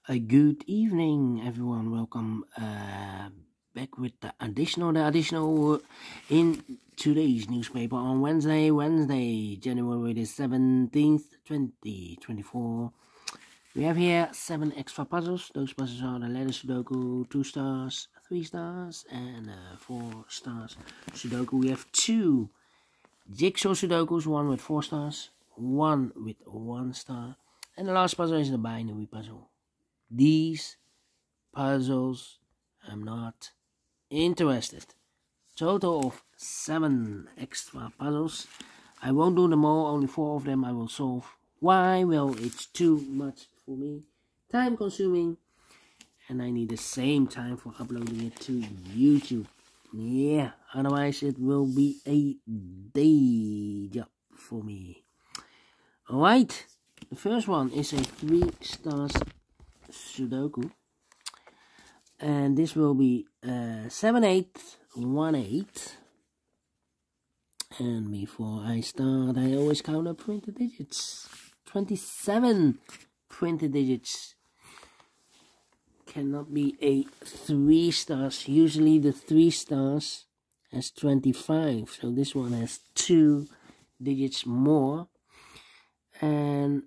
A good evening, everyone. Welcome back with the additional in today's newspaper on Wednesday, January the 17th, 2024. We have here 7 extra puzzles. Those puzzles are the letter Sudoku, 2 stars, 3 stars, and 4 stars Sudoku. We have 2 jigsaw Sudokus, 1 with 4 stars, 1 with 1 star, and the last puzzle is the binary puzzle. These puzzles I'm not interested. Total of 7 extra puzzles. I won't do them all, only 4 of them I will solve. Why? Well, it's too much for me. Time consuming. And I need the same time for uploading it to YouTube. Yeah, otherwise it will be a day job for me. Alright, the first one is a 3 stars Sudoku, and this will be 7818. And before I start, I always count up printed digits. 27 printed digits. Cannot be a 3 stars. Usually the 3 stars has 25, so this one has 2 digits more. And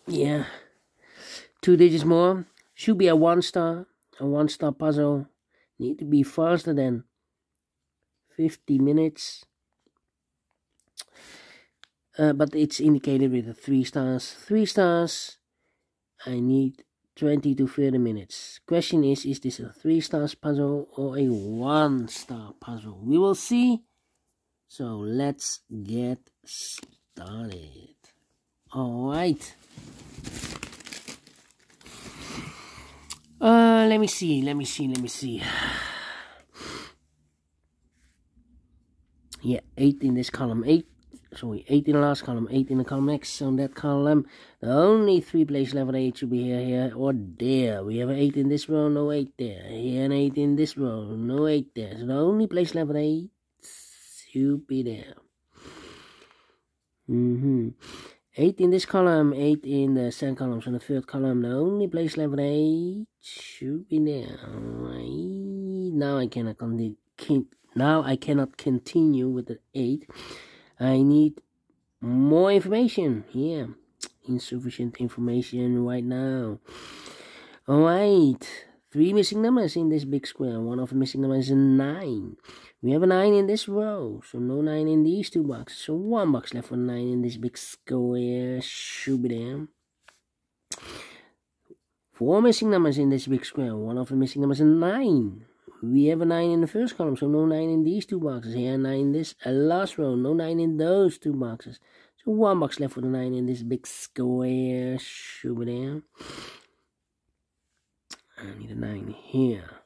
yeah, 2 digits more. Should be a 1 star. A 1 star puzzle. Need to be faster than 50 minutes. But it's indicated with the 3 stars. 3 stars. I need 20 to 30 minutes. Question is this a 3 stars puzzle or a 1 star puzzle? We will see. So let's get started. Alright. Let me see. Yeah, 8 in this column, 8 in the last column, 8 in the column next. On that column, the only 3 place level 8 should be here, or there. We have an 8 in this row, no 8 there. Here, an 8 in this row, no 8 there. So the only place level 8 should be there. 8 in this column, 8 in the second column. So the third column, the only place level 8 should be there. Alright. Now I cannot continue with the 8. I need more information. Yeah, insufficient information right now. Alright, 3 missing numbers in this big square. One of the missing numbers is a 9. We have a 9 in this row, so no 9 in these 2 boxes. So 1 box left for 9 in this big square. Should be there. 4 missing numbers in this big square. One of the missing numbers is a 9. We have a 9 in the first column, so no 9 in these 2 boxes. Here, 9 in this last row, no 9 in those 2 boxes. So 1 box left for the 9 in this big square. Should be there. I need a 9 here.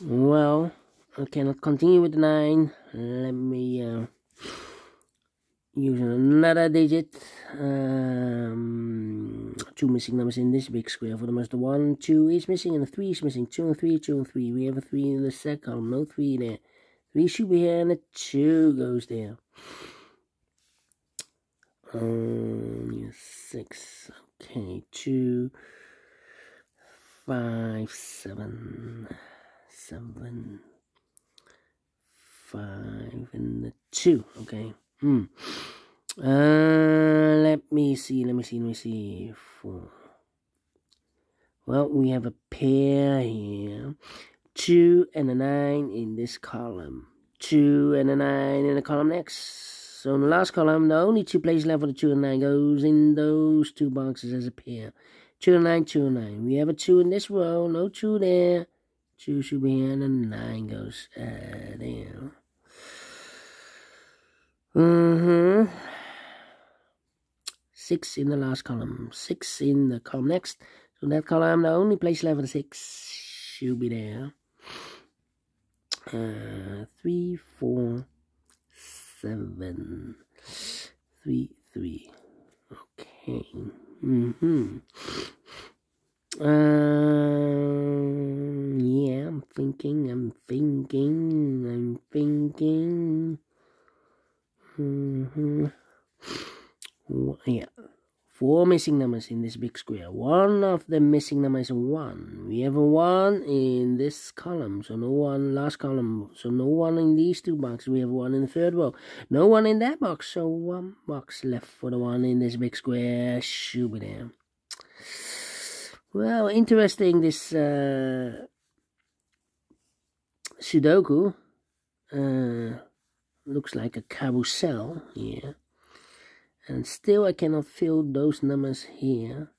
Well, I cannot continue with the 9. Let me use another digit. 2 missing numbers in this big square. For the most, the 1, 2 is missing, and the 3 is missing. 2 and 3, 2 and 3. We have a 3 in the second column, no 3 there. 3 should be here, and a 2 goes there. 6. Okay, 2, 5, 7, 5, and the 2. Okay. Let me see. 4. Well, we have a pair here. 2 and a 9 in this column. 2 and a 9 in the column next. So in the last column, the only 2 places left for the 2 and 9 goes in those 2 boxes as a pair. 2 and 9, 2 and 9. We have a 2 in this row, no 2 there. 2 should be here, and the 9 goes there. 6 in the last column, 6 in the column next. So in that column, the only place left for the 6 should be there. 3, 4, 7, 3, 3. Okay. Yeah, I'm thinking. Yeah. 4 missing numbers in this big square. One of the missing numbers is 1. We have a 1 in this column, so no 1, last column, so no 1 in these 2 boxes. We have 1 in the third row. No 1 in that box, so 1 box left for the 1 in this big square. Should be there. Well, interesting, this Sudoku. Looks like a carousel here. And still I cannot fill those numbers here.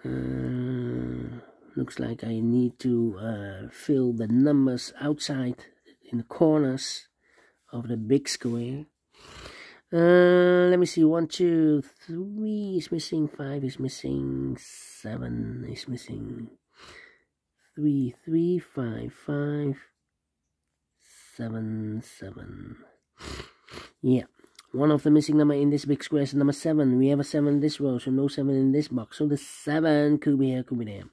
Looks like I need to fill the numbers outside in the corners of the big square. Let me see. 1, 2, 3 is missing. 5 is missing. 7 is missing. 3, 3, 5, 5, 7, 7. Yeah. One of the missing number in this big square is number 7. We have a 7 in this row, so no 7 in this box. So the 7 could be here, could be there.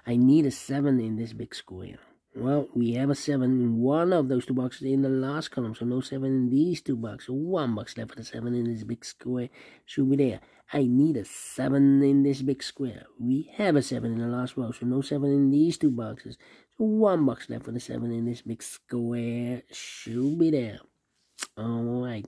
I need a 7 in this big square. Well, we have a 7 in one of those 2 boxes in the last column, so no 7 in these 2 boxes. So 1 box left for the 7 in this big square should be there. I need a 7 in this big square. We have a 7 in the last row, so no 7 in these 2 boxes. So 1 box left for the 7 in this big square should be there. Alright.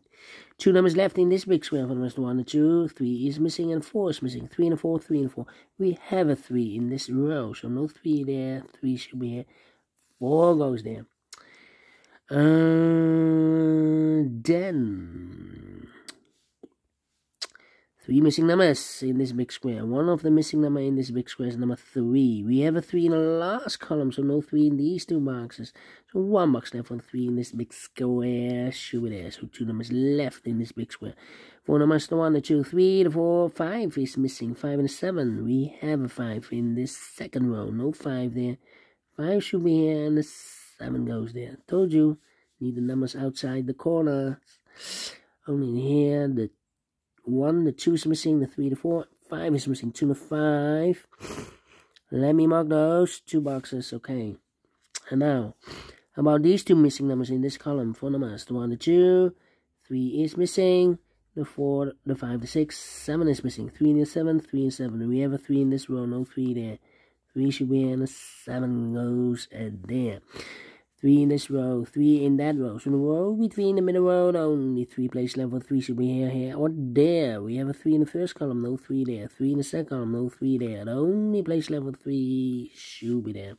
2 numbers left in this big square for the rest of 1 and 2. 3 is missing and 4 is missing. 3 and a 4, 3 and 4. We have a 3 in this row, so no 3 there. 3 should be here. 4 goes there. Then 3 missing numbers in this big square. One of the missing number in this big square is number 3. We have a 3 in the last column, so no 3 in these 2 boxes. So 1 box left for 3 in this big square should be there. So 2 numbers left in this big square. 4 numbers, the 1, the 2, 3, the 4, 5 is missing. 5 and a 7. We have a 5 in this second row. No 5 there. 5 should be here, and the 7 goes there. Told you, need the numbers outside the corner. Only in here, the 1, the 2 is missing, the 3, the 4, 5 is missing, 2 and 5. Let me mark those 2 boxes, okay. And now, how about these 2 missing numbers in this column? 4 numbers, the 1, the 2, 3 is missing, the 4, the 5, the 6, 7 is missing, 3 and the 7, 3 and 7. We have a 3 in this row, no 3 there. 3 should be in, and 7 goes there. 3 in this row, 3 in that row. So the row between the middle row, only 3 place level 3 should be here, or there. We have a 3 in the first column, no 3 there. 3 in the second column, no 3 there. The only place level 3 should be there.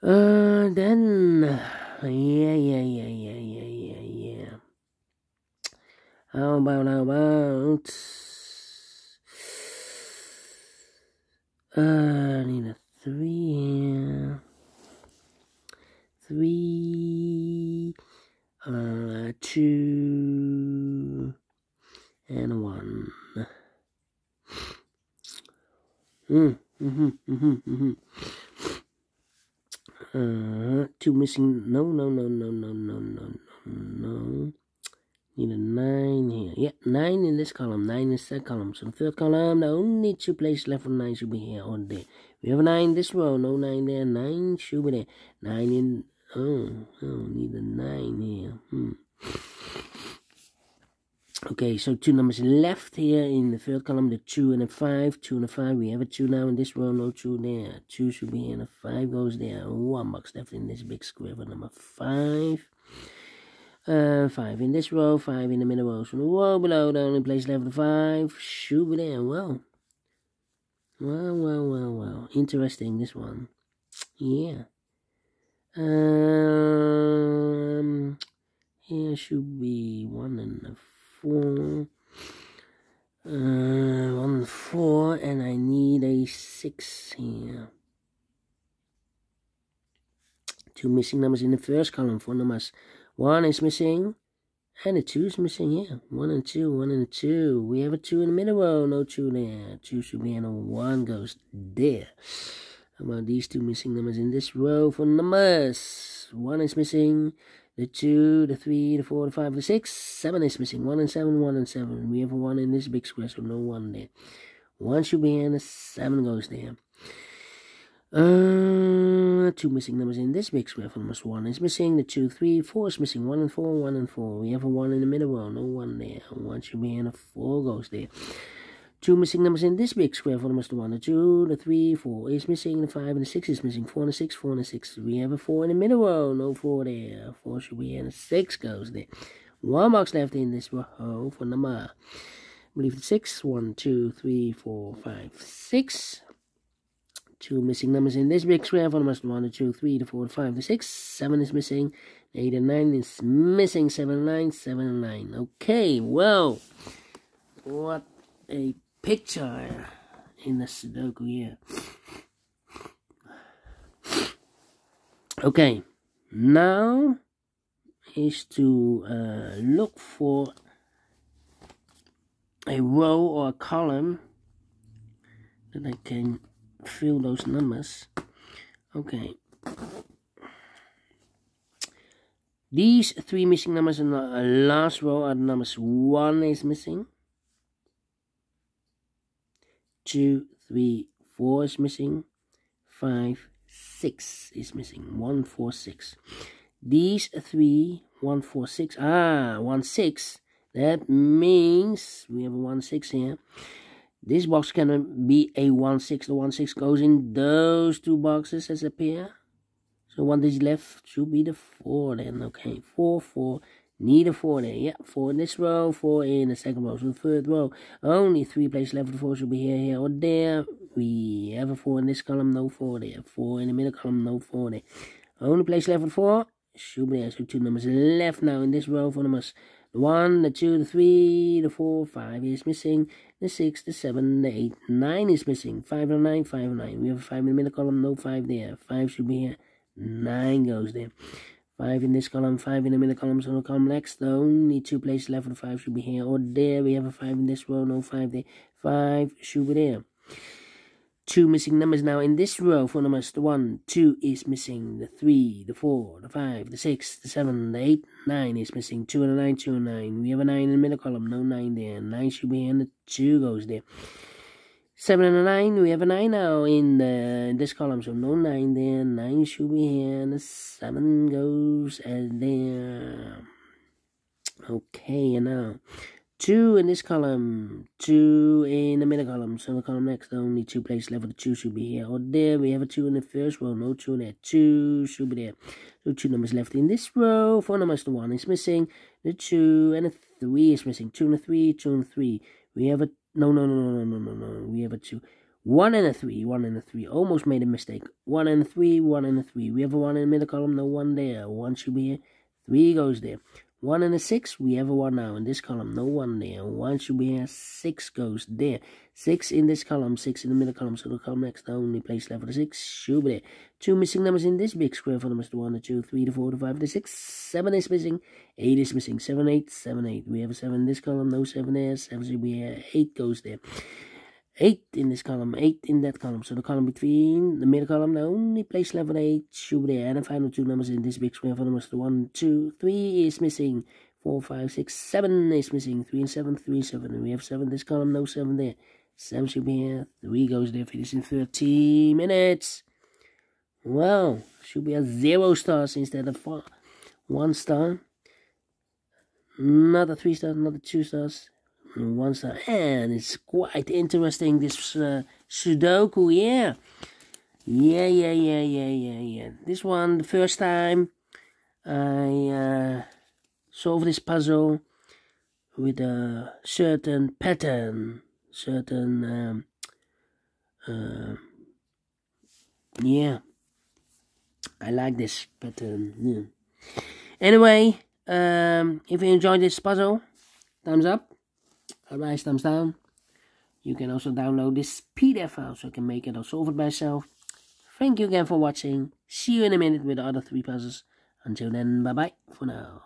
Then, yeah. How about, I need a 3 here. 3, 2, and 1. 2 missing. No. Need a 9 here. Yeah, 9 in this column, 9 in the second column. So the third column, the only 2 places left for 9 should be here or there. We have a 9 in this row, no 9 there. 9 should be there. 9 in. Need a 9 here. Okay, so 2 numbers left here in the third column, the 2 and a 5. 2 and a 5. We have a 2 now in this row, no 2 there. 2 should be here, and a 5 goes there. 1 box left in this big square for number 5. 5 in this row, 5 in the middle row. So the row below, the only place left for 5 should be there. Well. Interesting, this one. Yeah. Here should be 1 and a 4. 1 and 4, and I need a 6 here. 2 missing numbers in the first column. 4 numbers. 1 is missing, and the 2 is missing here. 1 and 2, 1 and 2. We have a 2 in the middle row, no 2 there. 2 should be, and a 1 goes there. How about these 2 missing numbers in this row for numbers? 1 is missing, the 2, the 3, the 4, the 5, the 6. 7 is missing, 1 and 7, 1 and 7. We have a 1 in this big square, so no 1 there. 1 should be here, and a 7 goes there. Two missing numbers in this big square for numbers. 1 is missing, the 2, 3, 4 is missing, 1 and 4, 1 and 4. We have a 1 in the middle row, no 1 there. 1 should be in, a 4 goes there. Two missing numbers in this big square for numbers. The 1, the 2, the 3, 4 is missing, the 5 and the 6 is missing, 4 and the 6, 4 and the 6. We have a 4 in the middle row, no 4 there. 4 should be in, a 6 goes there. 1 box left in this row for number, I believe it's 6. 1, 2, 3, 4, 5, 6. Two missing numbers in this big square for numbers. 1, the 2, 3, the 4, the 5, the 6. 7 is missing. 8 and 9 is missing. 7 and 9, 7 and 9. Okay, well, what a picture in the Sudoku here. Okay, now is to look for a row or a column that I can fill those numbers. Okay, these 3 missing numbers in the last row are the numbers. 1 is missing, 2, 3, 4 is missing, 5, 6 is missing. 1, 4, 6. These 3, 1, 4, 6. 1, 6. That means we have a 1, 6 here. This box can be a 1, 6. The 1, 6 goes in those 2 boxes as a pair. So 1 digit left should be the 4 then. Okay, 4, 4. Need a 4 there. Yeah, 4 in this row, 4 in the second row. So the third row, only 3 places left. The 4 should be here, or there. We have a 4 in this column, no 4 there. 4 in the middle column, no 4 there. Only place left for 4 should be there. So 2 numbers left now in this row for numbers. The 1, the 2, the 3, the 4, 5 is missing. The 6, the 7, the 8, 9 is missing. 5 and 9, 5 and 9. We have a 5 in the middle column, no 5 there. 5 should be here. 9 goes there. 5 in this column, 5 in the middle column, so the column next. Only 2 places left for the 5 should be here or there. We have a 5 in this row, no 5 there. 5 should be there. 2 missing numbers now in this row for numbers. The 1, 2 is missing. The 3, the 4, the 5, the 6, the 7, the 8, 9 is missing. 2 and a 9, 2 and 9. We have a 9 in the middle column, no 9 there. 9 should be here and the 2 goes there. 7 and a 9, we have a 9 now in this column, so no 9 there. 9 should be here and the 7 goes there. Okay, and now 2 in this column, 2 in the middle column, so the column next, only 2 places left. The 2 should be here or there. We have a 2 in the first row, no 2 in there. 2 should be there. So 2 numbers left in this row. 4 numbers, the 1 is missing. The 2 and the 3 is missing. 2 and the 3, 2 and the 3. We have a no. We have a 2. 1 and a 3, 1 and a 3. Almost made a mistake. 1 and a 3, 1 and a 3. We have a 1 in the middle column, no 1 there. 1 should be here. 3 goes there. 1 and a 6, we have a 1 now in this column, no 1 there. 1 should be here, 6 goes there. 6 in this column, 6 in the middle column, so the column next, the only place left for the 6 should be there. 2 missing numbers in this big square for numbers. The 1, the 2, 3, the 4, the 5, the 6. 7 is missing, 8 is missing. 7, 8, 7, 8. We have a 7 in this column, no 7 there. 7 should be here, 8 goes there. 8 in this column, 8 in that column. So the column between the middle column, the only place left for the 8 should be there. And the final 2 numbers in this big square for numbers. The 1, 2, 3 is missing. 4, 5, 6, 7 is missing. 3 and 7, 3, 7. And we have 7 in this column, no 7 there. 7 should be here. 3 goes there. Finish in 30 minutes. Well, should be a 0 stars instead of 1 star. Not a 3 stars, not a 2 stars. 1 star. And it's quite interesting, this Sudoku, yeah. Yeah. This one, the first time I solve this puzzle with a certain pattern, yeah, I like this pattern. Yeah. Anyway, if you enjoyed this puzzle, thumbs up, otherwise thumbs down. You can also download this PDF file so you can make it or solve it by yourself. Thank you again for watching. See you in a minute with the other 3 puzzles. Until then, bye bye for now.